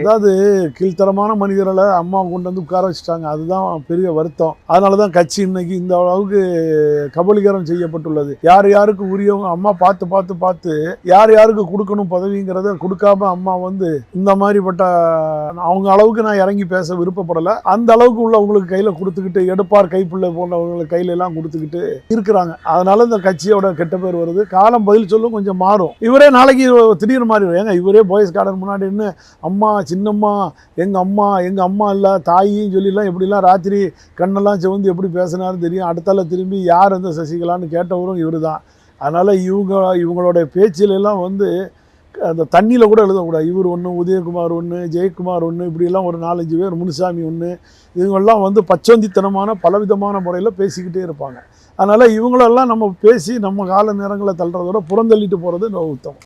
அதாவது கீழ்த்தரமான மனிதர்களை அம்மா கொண்டு வந்து உட்கார வச்சுட்டாங்க. அதுதான் பெரிய வருத்தம். அதனால தான் கட்சி இன்னைக்கு இந்த அளவுக்கு கபலீகரம் செய்யப்பட்டுள்ளது. யார் யாருக்கு உரியவங்க அம்மா பார்த்து பார்த்து பார்த்து யார் யாருக்கு கொடுக்கணும் பதவிங்கிறத கொடுக்காம அம்மா வந்து இந்த மாதிரிப்பட்ட அவங்க அளவுக்கு நான் இறங்கி பேச விருப்பப்படலை. அந்த அளவுக்கு உள்ளவங்களுக்கு கையில் கொடுத்துக்கிட்டு எடுப்பார் கைப்பிள்ளை போன்றவங்களுக்கு கையில எல்லாம் கொடுத்துக்கிட்டு இருக்கிறாங்க. அதனால இந்த கட்சியோட கெட்ட பேர் வருது. காலம் பதில் சொல்லும், கொஞ்சம் மாறும். இவரே நாளைக்கு திடீர்னு மாறிடும். ஏங்க இவரே பாய்ஸ் கார்டன் முன்னாடி என்ன அம்மா சின்னம்மா எங்கள் அம்மா இல்லை தாயின்னு சொல்லிலாம் எப்படிலாம் ராத்திரி கண்ணெல்லாம் சிவந்து எப்படி பேசினாருன்னு தெரியும். அடுத்தால திரும்பி யார் அந்த சசிகலான்னு கேட்டவரும் இவர் தான். அதனால் இவங்களோட பேச்சிலெல்லாம் வந்து அந்த தண்ணியில் கூட எழுதக்கூடாது. இவர் ஒன்று, உதயகுமார் ஒன்று, ஜெயக்குமார் ஒன்று, இப்படிலாம் ஒரு 4-5 பேர், முனுசாமி ஒன்று, இவங்கெல்லாம் வந்து பச்சோந்தித்தனமான பலவிதமான முறையில் பேசிக்கிட்டே இருப்பாங்க. அதனால் இவங்களெல்லாம் நம்ம பேசி நம்ம கால நேரங்களை தள்ளுறதோட புறந்தள்ளிட்டு போகிறது உத்தமம்.